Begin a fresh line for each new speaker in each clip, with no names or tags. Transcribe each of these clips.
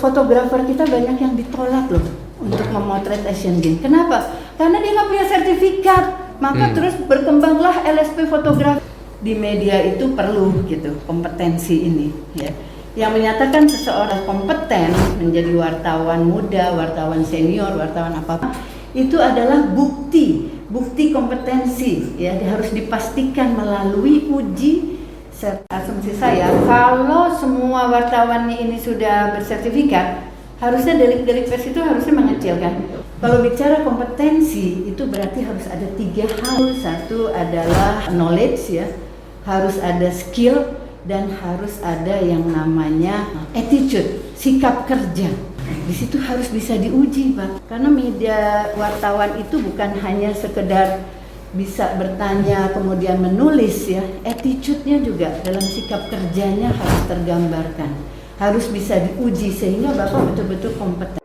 fotografer kita banyak yang ditolak loh untuk memotret Asian Games. Kenapa? Karena dia nggak punya sertifikat. Maka terus berkembanglah LSP fotografi. Di media itu perlu gitu kompetensi ini ya. Yang menyatakan seseorang kompeten menjadi wartawan muda, wartawan senior, wartawan apa, itu adalah bukti kompetensi ya, harus dipastikan melalui uji. Asumsi saya kalau semua wartawan ini sudah bersertifikat, harusnya delik pers itu harusnya mengecil kan. Kalau bicara kompetensi itu berarti harus ada 3 hal. Satu adalah knowledge ya, harus ada skill, dan harus ada yang namanya attitude, sikap kerja. Di situ harus bisa diuji Pak, karena media wartawan itu bukan hanya sekedar bisa bertanya kemudian menulis ya, attitude-nya juga dalam sikap kerjanya harus tergambarkan, harus bisa diuji sehingga Bapak betul-betul kompeten.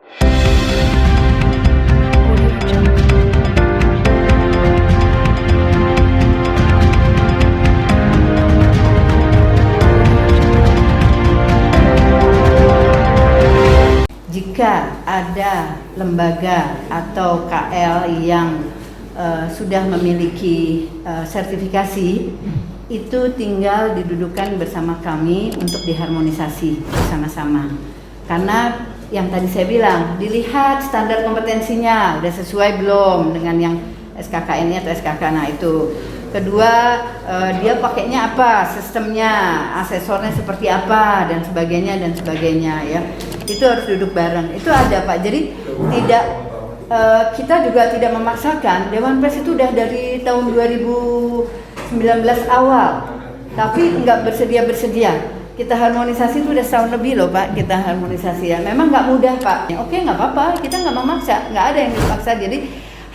Jika ada lembaga atau KL yang sudah memiliki sertifikasi, itu tinggal didudukan bersama kami untuk diharmonisasi bersama-sama. Karena yang tadi saya bilang, dilihat standar kompetensinya udah sesuai belum dengan yang SKKN atau SKK. Nah itu. Kedua, dia pakainya apa, sistemnya, asesornya seperti apa, dan sebagainya ya. Itu harus duduk bareng. Itu ada Pak. Jadi tidak kita juga tidak memaksakan. Dewan Pers itu udah dari tahun 2019 awal, tapi nggak bersedia. Kita harmonisasi itu udah setahun lebih loh Pak. Kita harmonisasi ya. Memang nggak mudah Pak. Oke nggak apa-apa. Kita nggak memaksa. Nggak ada yang dipaksa. Jadi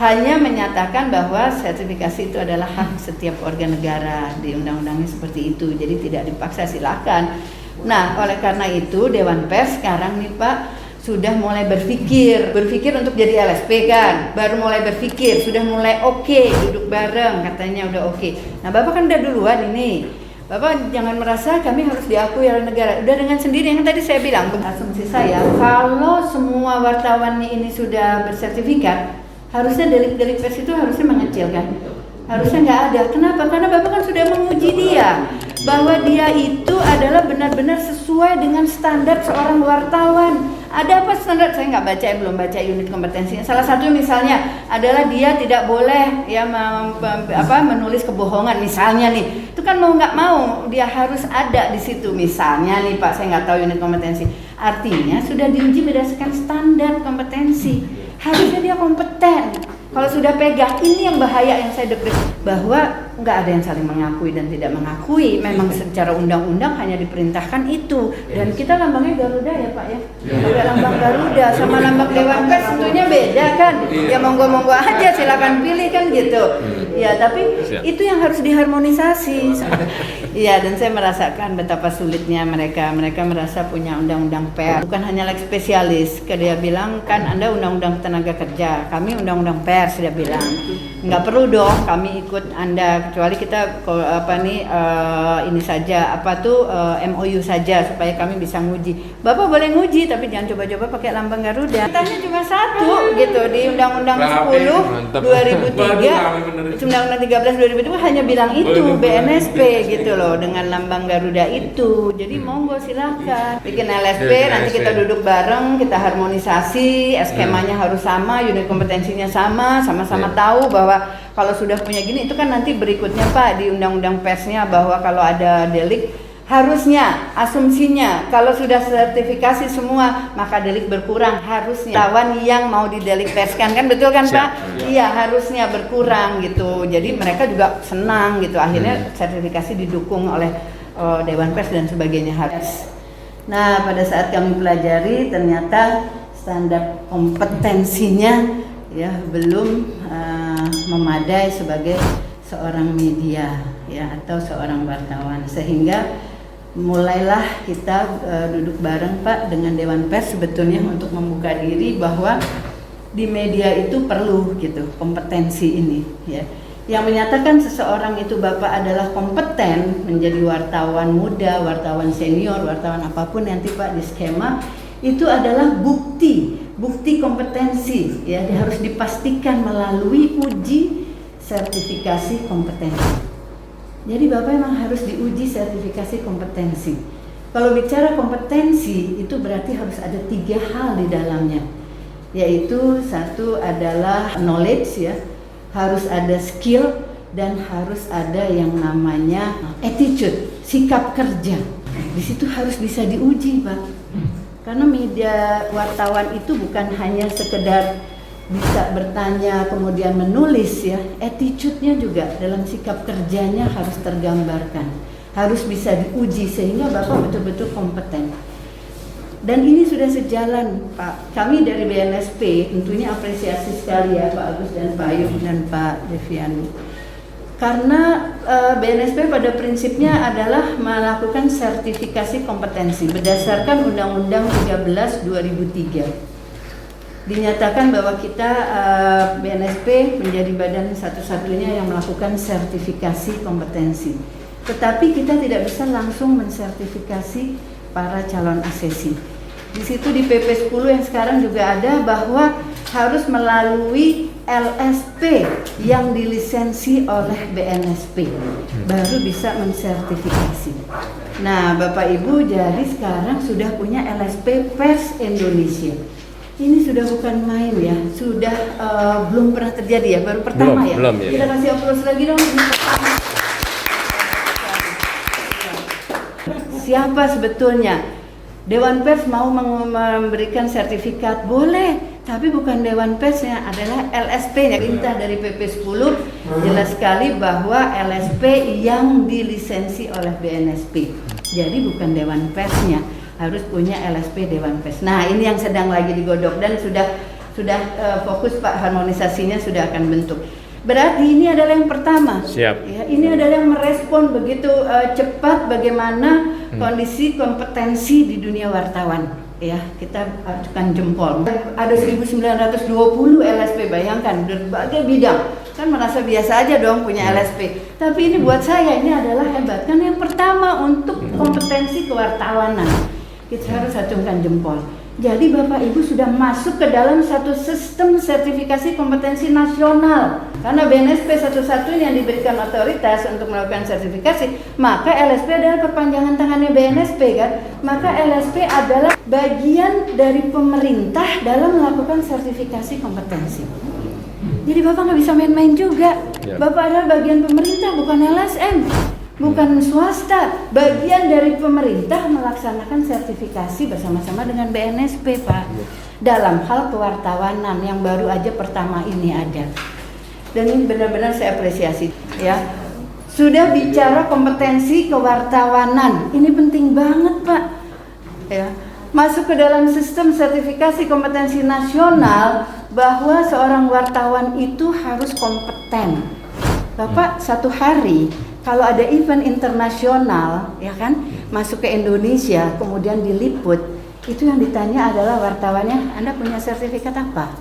hanya menyatakan bahwa sertifikasi itu adalah hak setiap warga negara, di undang-undangnya seperti itu, jadi tidak dipaksa, silakan. Nah, oleh karena itu Dewan Pers sekarang nih Pak sudah mulai berpikir untuk jadi LSP kan, baru mulai berpikir, sudah mulai oke, duduk bareng katanya udah oke. Nah Bapak kan udah duluan ini, Bapak jangan merasa kami harus diakui oleh negara, udah dengan sendiri yang tadi saya bilang. Asumsi saya kalau semua wartawan ini sudah bersertifikat, harusnya delik pers itu harusnya mengecil kan, harusnya nggak ada. Kenapa? Karena Bapak kan sudah menguji dia bahwa dia itu adalah benar-benar sesuai dengan standar seorang wartawan. Ada apa standar? Saya nggak baca, belum baca unit kompetensinya. Salah satu misalnya adalah dia tidak boleh ya menulis kebohongan misalnya nih. Itu kan mau nggak mau dia harus ada di situ misalnya nih Pak. Saya nggak tahu unit kompetensi. Artinya sudah diuji berdasarkan standar kompetensi. Harusnya dia kompeten. Kalau sudah pegang, ini yang bahaya yang saya deg-deg, bahwa nggak ada yang saling mengakui dan tidak mengakui. Memang secara undang-undang hanya diperintahkan itu. Dan kita lambangnya Garuda ya Pak ya. Pakai lambang Garuda sama lambang Dewan Pers tentunya beda kan. Ya monggo-monggo aja silakan pilih kan gitu. Ya tapi itu yang harus diharmonisasi. Iya, dan saya merasakan betapa sulitnya mereka merasa punya undang-undang pers, bukan hanya like spesialis. Dia bilang kan Anda undang-undang tenaga kerja, kami undang-undang pers, dia bilang nggak perlu dong kami ikut Anda, kecuali kita ini saja MOU saja supaya kami bisa nguji. Bapak boleh nguji tapi jangan coba-coba pakai lambang Garuda. Kitanya cuma satu gitu di Undang-Undang 10 2003, Undang-Undang 13 2003 hanya bilang itu BNSP gitu loh dengan lambang Garuda itu. Jadi monggo silakan bikin LSP, nanti kita duduk bareng, kita harmonisasi, skemanya harus sama, unit kompetensinya sama-sama tahu bahwa kalau sudah punya gini itu kan nanti berikutnya Pak di undang-undang persnya bahwa kalau ada delik harusnya asumsinya kalau sudah sertifikasi semua maka delik berkurang harusnya. Lawan yang mau didelik perskan kan betul kan Pak? Iya harusnya berkurang gitu. Jadi mereka juga senang gitu. Akhirnya sertifikasi didukung oleh Dewan Pers dan sebagainya harus. Nah pada saat kami pelajari ternyata standar kompetensinya ya belum memadai sebagai seorang media ya atau seorang wartawan, sehingga mulailah kita duduk bareng Pak dengan Dewan Pers sebetulnya untuk membuka diri bahwa di media itu perlu gitu kompetensi ini ya. Yang menyatakan seseorang itu Bapak adalah kompeten menjadi wartawan muda, wartawan senior, wartawan apapun nanti Pak di skema itu adalah bukti kompetensi, ya, harus dipastikan melalui uji sertifikasi kompetensi. Jadi Bapak memang harus diuji sertifikasi kompetensi. Kalau bicara kompetensi itu berarti harus ada 3 hal di dalamnya, yaitu satu adalah knowledge, ya, harus ada skill, dan harus ada yang namanya attitude, sikap kerja. Di situ harus bisa diuji, Pak. Karena media wartawan itu bukan hanya sekedar bisa bertanya kemudian menulis, ya, attitude-nya juga dalam sikap kerjanya harus tergambarkan, harus bisa diuji sehingga Bapak betul-betul kompeten. Dan ini sudah sejalan, Pak. Kami dari BNSP tentunya apresiasi sekali, ya, Pak Agus dan Pak Ayub dan Pak Deviani. Karena BNSP pada prinsipnya adalah melakukan sertifikasi kompetensi berdasarkan Undang-Undang 13 2003. Dinyatakan bahwa kita BNSP menjadi badan satu-satunya yang melakukan sertifikasi kompetensi. Tetapi kita tidak bisa langsung mensertifikasi para calon asesi. Di situ di PP 10 yang sekarang juga ada bahwa harus melalui LSP yang dilisensi oleh BNSP baru bisa mensertifikasi. Nah, Bapak Ibu, jadi sekarang sudah punya LSP Pers Indonesia. Ini sudah bukan main, ya, sudah belum pernah terjadi, ya, baru pertama,
belum,
ya.
Ya.
Kita kasih aplaus lagi dong. Ini pertama. Siapa sebetulnya? Dewan Pers mau memberikan sertifikat, boleh, tapi bukan Dewan Persnya, adalah LSP-nya. Perintah dari PP 10 jelas sekali bahwa LSP yang dilisensi oleh BNSP. Jadi bukan Dewan Persnya, harus punya LSP Dewan Pers. Nah, ini yang sedang lagi digodok dan sudah fokus, Pak, harmonisasinya sudah akan bentuk. Berarti ini adalah yang pertama.
Siap.
Ya, ini adalah yang merespon begitu cepat bagaimana kondisi kompetensi di dunia wartawan. Ya, kita ajukan jempol. Ada 1920 LSP, bayangkan berbagai bidang. Kan merasa biasa aja dong punya LSP. Tapi ini buat saya ini adalah hebat. Kan yang pertama untuk kompetensi kewartawanan. Kita harus acungkan jempol. Jadi Bapak Ibu sudah masuk ke dalam satu sistem sertifikasi kompetensi nasional. Karena BNSP satu-satunya yang diberikan otoritas untuk melakukan sertifikasi, maka LSP adalah perpanjangan tangannya BNSP, kan? Maka LSP adalah bagian dari pemerintah dalam melakukan sertifikasi kompetensi. Jadi Bapak nggak bisa main-main juga. Bapak adalah bagian pemerintah, bukan LSM. Bukan swasta, bagian dari pemerintah melaksanakan sertifikasi bersama-sama dengan BNSP, Pak. Dalam hal kewartawanan yang baru aja pertama ini ada. Dan ini benar-benar saya apresiasi, ya. Sudah bicara kompetensi kewartawanan, ini penting banget, Pak. Ya. Masuk ke dalam sistem sertifikasi kompetensi nasional bahwa seorang wartawan itu harus kompeten. Bapak satu hari kalau ada event internasional, ya kan, masuk ke Indonesia, kemudian diliput, itu yang ditanya adalah wartawannya, Anda punya sertifikat apa?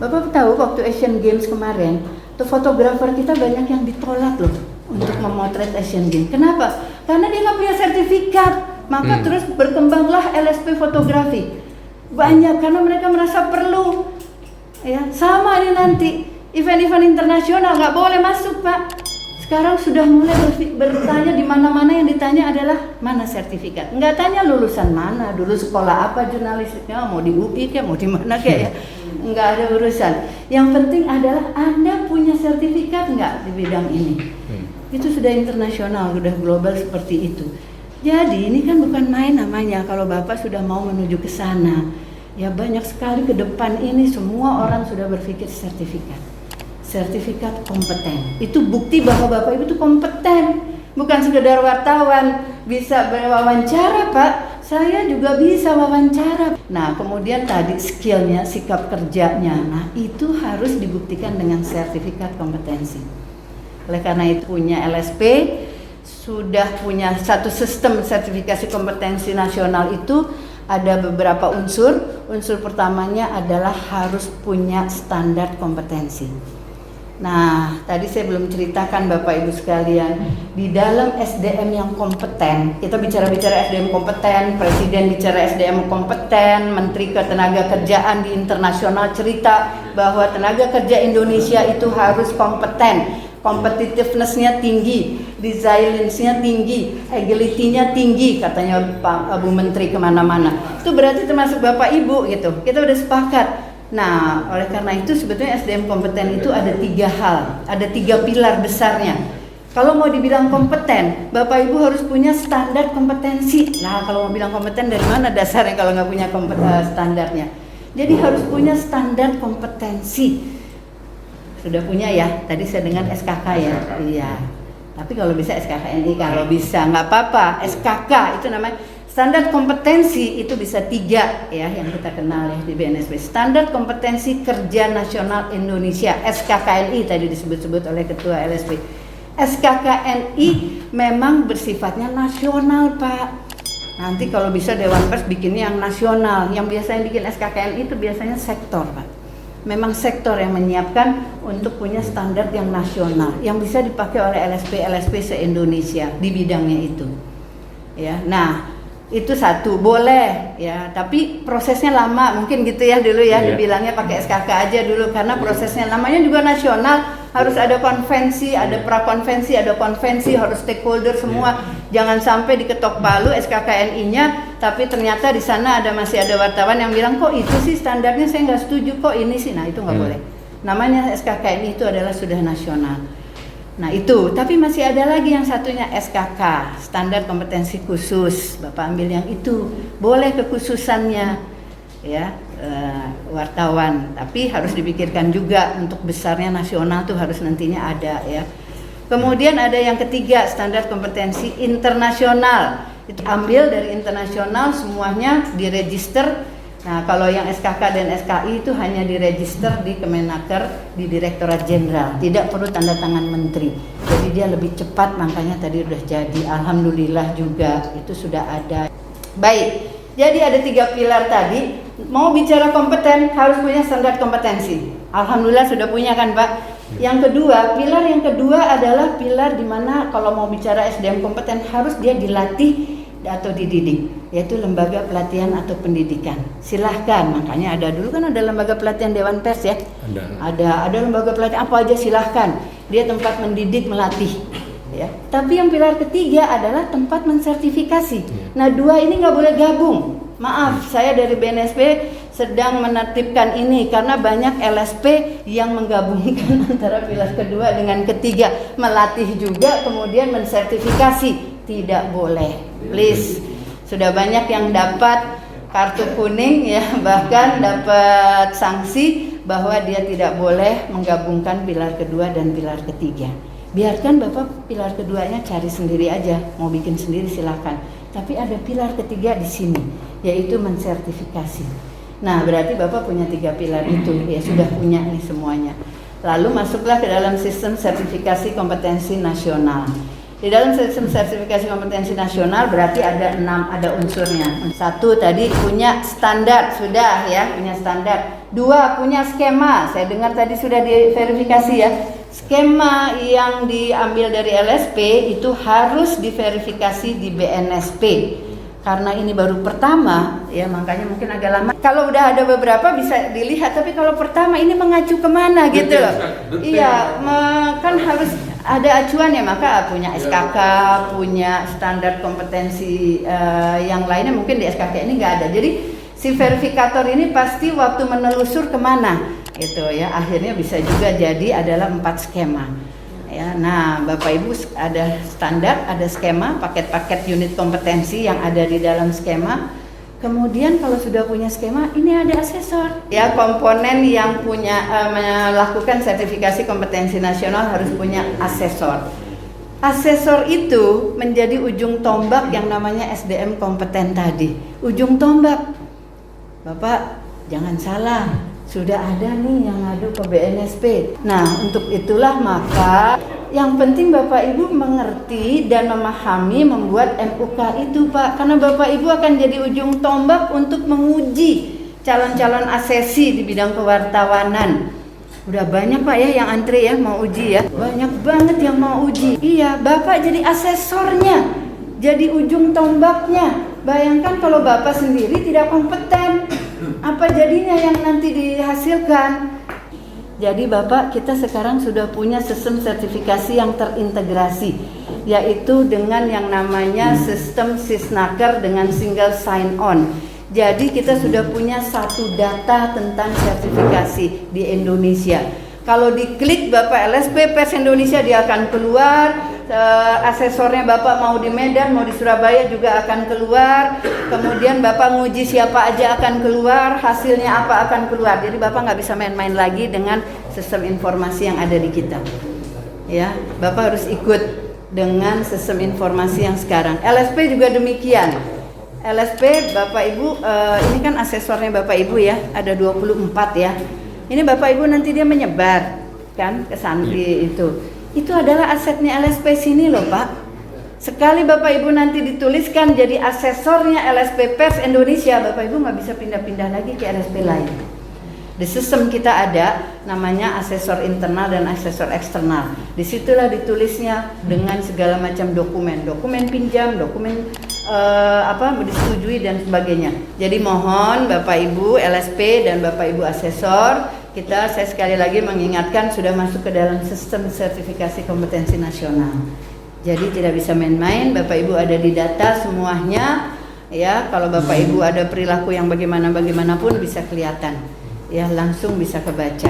Bapak tahu waktu Asian Games kemarin, tuh fotografer kita banyak yang ditolak loh untuk memotret Asian Games. Kenapa? Karena dia nggak punya sertifikat, maka terus berkembanglah LSP fotografi. Banyak karena mereka merasa perlu. Ya, sama ini nanti event-event internasional nggak boleh masuk, Pak. Sekarang sudah mulai bertanya, di mana-mana yang ditanya adalah mana sertifikat. Nggak tanya lulusan mana, dulu sekolah apa jurnalistiknya, mau di UI kayak mau di mana kayak, ya. Nggak ada urusan. Yang penting adalah Anda punya sertifikat nggak di bidang ini. Itu sudah internasional, sudah global seperti itu. Jadi ini kan bukan main namanya kalau Bapak sudah mau menuju ke sana. Ya banyak sekali ke depan ini semua orang sudah berpikir sertifikat. Sertifikat kompeten. Itu bukti bahwa Bapak Ibu itu kompeten. Bukan sekedar wartawan bisa berwawancara, Pak. Saya juga bisa wawancara. Nah, kemudian tadi skillnya, sikap kerjanya. Nah, itu harus dibuktikan dengan sertifikat kompetensi. Oleh karena itu punya LSP, sudah punya satu sistem sertifikasi kompetensi nasional itu ada beberapa unsur. Unsur pertamanya adalah harus punya standar kompetensi. Nah, tadi saya belum ceritakan Bapak Ibu sekalian, di dalam SDM yang kompeten, kita bicara SDM kompeten, Presiden bicara SDM kompeten, Menteri Ketenagakerjaan di internasional cerita bahwa tenaga kerja Indonesia itu harus kompeten, competitiveness-nya tinggi, resilience-nya tinggi, agility-nya tinggi, katanya Pak Bu Menteri kemana-mana. Itu berarti termasuk Bapak Ibu gitu, kita udah sepakat. Nah, oleh karena itu sebetulnya SDM kompeten itu ada 3 hal, ada 3 pilar besarnya. Kalau mau dibilang kompeten, Bapak Ibu harus punya standar kompetensi. Nah, kalau mau bilang kompeten dari mana dasarnya kalau nggak punya standarnya? Jadi harus punya standar kompetensi. Sudah punya ya? Tadi saya dengar SKK ya? Iya. Tapi kalau bisa SKKNI, kalau bisa nggak apa-apa. SKK itu namanya standar kompetensi, itu bisa 3 ya yang kita kenal ya di BNSP. Standar kompetensi kerja nasional Indonesia, SKKNI tadi disebut-sebut oleh Ketua LSP. SKKNI memang bersifatnya nasional, Pak. Nanti kalau bisa Dewan Pers bikinnya yang nasional. Yang biasanya bikin SKKNI itu biasanya sektor, Pak. Memang sektor yang menyiapkan untuk punya standar yang nasional, yang bisa dipakai oleh LSP se-Indonesia di bidangnya itu. Ya, nah itu satu, boleh ya, tapi prosesnya lama mungkin gitu ya dulu ya, dibilangnya pakai SKK aja dulu karena prosesnya namanya juga nasional, harus ada konvensi, ada prakonvensi, ada konvensi, harus stakeholder semua. Jangan sampai diketok palu SKKNI-nya tapi ternyata di sana masih ada wartawan yang bilang kok itu sih standarnya saya nggak setuju, kok ini sih. Nah, itu nggak boleh. Namanya SKKNI itu adalah sudah nasional. Nah itu, tapi masih ada lagi yang satunya SKK, standar kompetensi khusus. Bapak ambil yang itu, boleh kekhususannya ya, wartawan. Tapi harus dipikirkan juga untuk besarnya nasional tuh harus nantinya ada ya. Kemudian ada yang ketiga, standar kompetensi internasional. Itu ambil dari internasional, semuanya diregister. Nah, kalau yang SKK dan SKI itu hanya diregister di Kemenaker, di Direktorat Jenderal, tidak perlu tanda tangan menteri. Jadi dia lebih cepat, makanya tadi udah jadi. Alhamdulillah juga itu sudah ada. Baik, jadi ada 3 pilar tadi. Mau bicara kompeten harus punya standar kompetensi. Alhamdulillah sudah punya kan, Pak? Yang kedua, pilar yang kedua adalah pilar di mana kalau mau bicara SDM kompeten harus dia dilatih atau dididik, yaitu lembaga pelatihan atau pendidikan. Silahkan, makanya ada dulu kan ada lembaga pelatihan Dewan Pers ya. Ada lembaga pelatihan apa aja silahkan. Dia tempat mendidik, melatih. Ya. Tapi yang pilar ketiga adalah tempat mensertifikasi. Nah 2 ini nggak boleh gabung. Maaf, saya dari BNSP sedang menertibkan ini karena banyak LSP yang menggabungkan antara pilar kedua dengan ketiga, melatih juga kemudian mensertifikasi. Tidak boleh, please. Sudah banyak yang dapat kartu kuning ya, bahkan dapat sanksi bahwa dia tidak boleh menggabungkan pilar kedua dan pilar ketiga. Biarkan Bapak pilar keduanya cari sendiri aja, mau bikin sendiri silahkan. Tapi ada pilar ketiga di sini, yaitu mensertifikasi. Nah, berarti Bapak punya 3 pilar itu, ya sudah punya nih semuanya. Lalu masuklah ke dalam sistem sertifikasi kompetensi nasional. Di dalam sistem sertifikasi kompetensi nasional berarti ada 6 ada unsurnya. 1 tadi punya standar, sudah ya, punya standar. 2 punya skema. Saya dengar tadi sudah diverifikasi ya. Skema yang diambil dari LSP itu harus diverifikasi di BNSP. Karena ini baru pertama, ya makanya mungkin agak lama. Kalau udah ada beberapa bisa dilihat, tapi kalau pertama ini mengacu kemana gitu loh. Iya, kan harus ada acuan ya, maka punya SKK, punya standar kompetensi yang lainnya mungkin di SKK ini nggak ada. Jadi si verifikator ini pasti waktu menelusur kemana, gitu ya. Akhirnya bisa juga jadi adalah 4 skema. Ya, nah Bapak Ibu ada standar, ada skema, paket-paket unit kompetensi yang ada di dalam skema. Kemudian kalau sudah punya skema, ini ada asesor. Ya, komponen yang punya melakukan sertifikasi kompetensi nasional harus punya asesor. Asesor itu menjadi ujung tombak yang namanya SDM kompeten tadi. Ujung tombak. Bapak jangan salah. Sudah ada nih yang ngadu ke BNSP. Nah, untuk itulah maka yang penting Bapak Ibu mengerti dan memahami membuat MUK itu, Pak. Karena Bapak Ibu akan jadi ujung tombak untuk menguji calon-calon asesi di bidang kewartawanan. Udah banyak Pak ya yang antri ya mau uji ya. Banyak banget yang mau uji. Iya, Bapak jadi asesornya, jadi ujung tombaknya. Bayangkan kalau Bapak sendiri tidak kompeten, apa jadinya yang nanti dihasilkan? Jadi Bapak, kita sekarang sudah punya sistem sertifikasi yang terintegrasi, yaitu dengan yang namanya sistem Sysnaker dengan single sign on. Jadi kita sudah punya satu data tentang sertifikasi di Indonesia. Kalau diklik Bapak LSP Pers Indonesia, dia akan keluar. Asesornya Bapak mau di Medan, mau di Surabaya juga akan keluar. Kemudian Bapak nguji siapa aja akan keluar, hasilnya apa akan keluar. Jadi Bapak nggak bisa main-main lagi dengan sistem informasi yang ada di kita. Ya, Bapak harus ikut dengan sistem informasi yang sekarang. LSP juga demikian. LSP Bapak Ibu, ini kan asesornya Bapak Ibu ya, ada 24 ya. Ini Bapak Ibu nanti dia menyebar kan ke santri itu. Itu adalah asetnya LSP sini loh Pak. Sekali Bapak Ibu nanti dituliskan jadi asesornya LSP Pers Indonesia, Bapak Ibu nggak bisa pindah-pindah lagi ke LSP lain. Di sistem kita ada namanya asesor internal dan asesor eksternal. Disitulah ditulisnya dengan segala macam dokumen pinjam, dokumen disetujui dan sebagainya. Jadi mohon Bapak Ibu LSP dan Bapak Ibu asesor, saya sekali lagi mengingatkan sudah masuk ke dalam sistem sertifikasi kompetensi nasional. Jadi tidak bisa main-main, Bapak Ibu ada di data semuanya. Ya, kalau Bapak Ibu ada perilaku yang bagaimanapun bisa kelihatan. Ya, langsung bisa kebaca.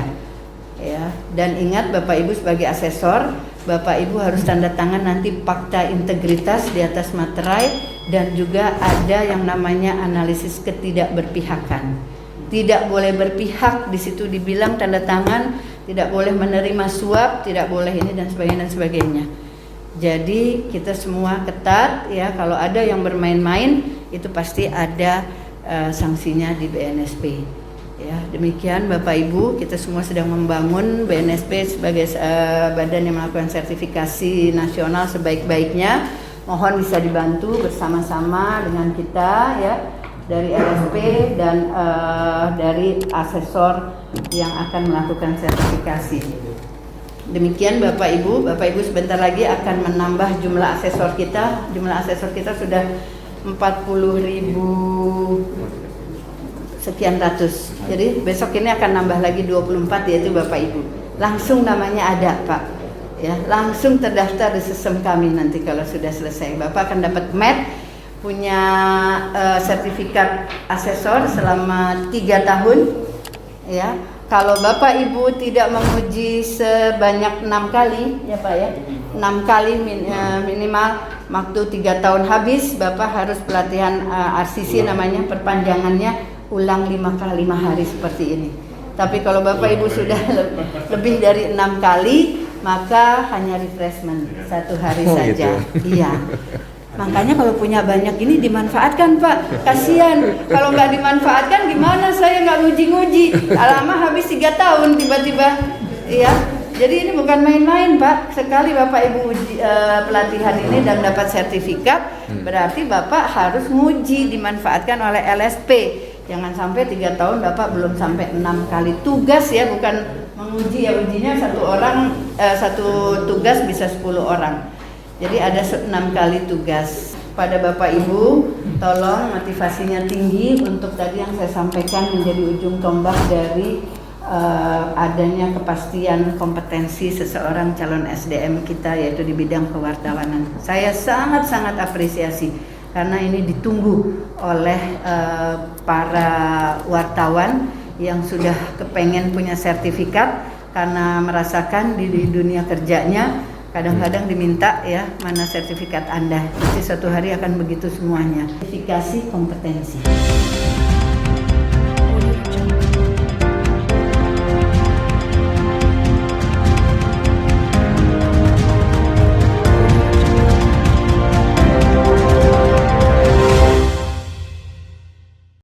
Ya, dan ingat Bapak Ibu sebagai asesor, Bapak Ibu harus tanda tangan nanti fakta integritas di atas materai, dan juga ada yang namanya analisis ketidakberpihakan. Tidak boleh berpihak, di situ dibilang tanda tangan, tidak boleh menerima suap, tidak boleh ini dan sebagainya. Jadi kita semua ketat ya, kalau ada yang bermain-main itu pasti ada sanksinya di BNSP. Ya, demikian Bapak Ibu, kita semua sedang membangun BNSP sebagai badan yang melakukan sertifikasi nasional sebaik-baiknya. Mohon bisa dibantu bersama-sama dengan kita ya, dari LSP dan dari asesor yang akan melakukan sertifikasi. Demikian Bapak Ibu sebentar lagi akan menambah jumlah asesor kita. Jumlah asesor kita sudah 40.000 sekian ratus. Jadi besok ini akan nambah lagi 24, yaitu Bapak Ibu. Langsung namanya ada Pak. Ya, langsung terdaftar di sistem kami nanti kalau sudah selesai. Bapak akan dapat MET, punya sertifikat asesor selama 3 tahun. Ya. Kalau Bapak Ibu tidak menguji sebanyak 6 kali, ya Pak ya, 6 kali minimal, waktu 3 tahun habis, Bapak harus pelatihan RCC namanya, perpanjangannya, ulang 5 kali 5 hari seperti ini. Tapi kalau Bapak Ibu sudah lebih dari 6 kali, maka hanya refreshment 1 hari saja. Gitu. Iya. Makanya kalau punya banyak ini dimanfaatkan Pak, kasihan kalau nggak dimanfaatkan gimana, saya nggak nguji-nguji, lama habis 3 tahun tiba-tiba, iya. Jadi ini bukan main-main Pak, sekali Bapak Ibu pelatihan ini dan dapat sertifikat, berarti Bapak harus nguji, dimanfaatkan oleh LSP. Jangan sampai 3 tahun Bapak belum sampai 6 kali tugas ya, bukan menguji ya, ujinya satu tugas bisa 10 orang. Jadi ada 6 kali tugas. Pada Bapak Ibu, tolong motivasinya tinggi untuk tadi yang saya sampaikan menjadi ujung tombak dari adanya kepastian kompetensi seseorang calon SDM kita, yaitu di bidang kewartawanan. Saya sangat-sangat apresiasi karena ini ditunggu oleh para wartawan yang sudah kepengen punya sertifikat karena merasakan di dunia kerjanya kadang-kadang diminta ya, mana sertifikat Anda. Jadi suatu hari akan begitu semuanya. Sertifikasi kompetensi.